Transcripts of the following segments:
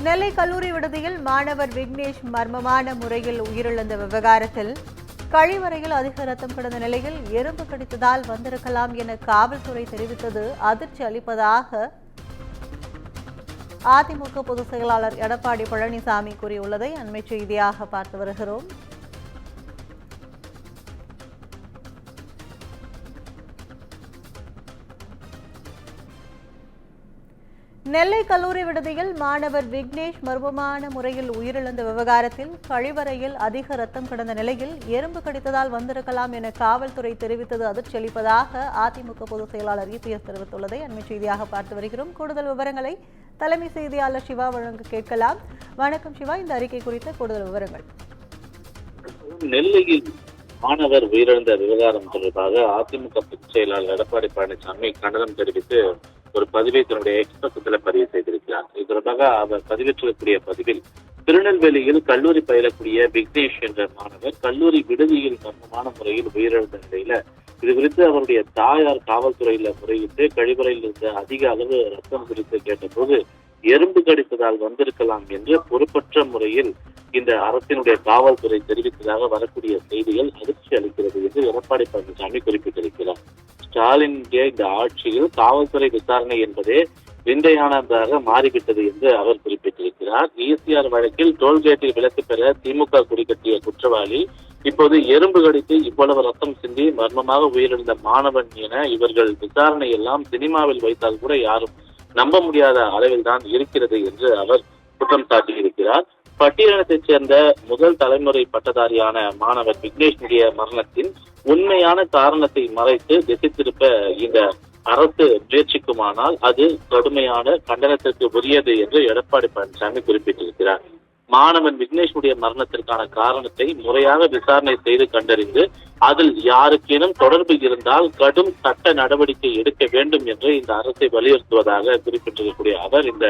நெல்லை கல்லூரி விடுதியில் மாணவர் விக்னேஷ் மர்மமான முறையில் உயிரிழந்த விவகாரத்தில் கழிவறையில் அதிக ரத்தம் கிடந்த நிலையில் எறும்பு கடித்ததால் வந்திருக்கலாம் என காவல்துறை தெரிவித்தது அதிர்ச்சி அளிப்பதாக அதிமுக பொதுச் செயலாளர் எடப்பாடி பழனிசாமி கூறியுள்ளதை அண்மை செய்தியாக பார்த்து வருகிறோம். நெல்லை கல்லூரி விடுதியில் மாணவர் விக்னேஷ் மர்மமான முறையில் உயிரிழந்த விவகாரத்தில் கழிவறையில் அதிக ரத்தம் கிடந்த நிலையில் எறும்பு கடித்ததால் வந்திருக்கலாம் என காவல்துறை தெரிவித்தது அதிர்ச்சி அளிப்பதாக அதிமுக பொதுச் செயலாளர் இபிஎஸ் தெரிவித்துள்ளதை அண்மை செய்தியாக பார்த்து வருகிறோம். கூடுதல் விவரங்களை தலைமை செய்தியாளர் சிவா வழங்க கேட்கலாம். வணக்கம் சிவா, இந்த அறிக்கை குறித்த கூடுதல் விவரங்கள். நெல்லையில் மாணவர் உயிரிழந்த விவகாரம் தொடர்பாக அதிமுக பொதுச் செயலாளர் எடப்பாடி பழனிசாமி கண்டனம் தெரிவித்து ஒரு பதிவை தன்னுடைய எக்ஸ்பிரஸில் பதிவு செய்திருக்கிறார். இது தொடர்பாக அவர் பதிவேற்றக்கூடிய பதிவில், திருநெல்வேலியில் கல்லூரி பயிலக்கூடிய விக்னேஷ் என்ற மாணவர் கல்லூரி விடுதியில் மர்மமான முறையில் உயிரிழந்த நிலையில இது குறித்து அவருடைய தாயார் காவல்துறையில முறையிட்டு கழிவறையில் இருந்த அதிக அளவு ரத்தம் குறித்து கேட்டபோது எறும்பு கடித்ததால் வந்திருக்கலாம் என்று பொறுப்பற்ற முறையில் இந்த அரசினுடைய காவல்துறை தெரிவித்ததாக வரக்கூடிய செய்திகள் அதிர்ச்சி அளிக்கிறது என்று எடப்பாடி பழனிசாமி குறிப்பிட்டிருக்கிறார். ஸ்டாலினுடைய இந்த ஆட்சியில் காவல்துறை விசாரணை என்பதே விந்தையானதாக மாறிவிட்டது என்று அவர் குறிப்பிட்டிருக்கிறார். ஈசிஆர் வழக்கில் டோல்கேட்டில் விலக்கு பெற திமுக குறிக்கட்டிய குற்றவாளி இப்போது எறும்பு கடித்து இவ்வளவு ரத்தம் சிந்தி மர்மமாக உயிரிழந்த மாணவன் என இவர்கள் விசாரணை எல்லாம் சினிமாவில் வைத்தால் கூட யாரும் நம்ப முடியாத அளவில் தான் இருக்கிறது என்று அவர் குற்றம் சாட்டியிருக்கிறார். பட்டியலினத்தைச் சேர்ந்த முதல் தலைமுறை பட்டதாரியான மாணவர் விக்னேஷனுடைய மரணத்தின் உண்மையான காரணத்தை மறைத்து திசை திருப்ப இந்த அரசு முயற்சிக்குமானால் அது கடுமையான கண்டனத்திற்கு உரியது என்று எடப்பாடி பழனிசாமி குறிப்பிட்டிருக்கிறார். மாணவன் விக்னேஷனுடைய மரணத்திற்கான காரணத்தை முறையாக விசாரணை செய்து கண்டறிந்து அதில் யாருக்கேனும் தொடர்பு இருந்தால் கடும் சட்ட நடவடிக்கை எடுக்க வேண்டும் என்று இந்த அரசை வலியுறுத்துவதாக குறிப்பிட்டிருக்கக்கூடிய அவர் இந்த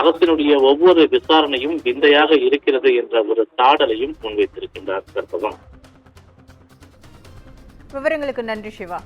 அரசினுடைய ஒவ்வொரு விசாரணையும் விந்தையாக இருக்கிறது என்ற ஒரு சாடலையும் முன்வைத்திருக்கின்றார். கற்பகம், விவரங்களுக்கு நன்றி சிவா.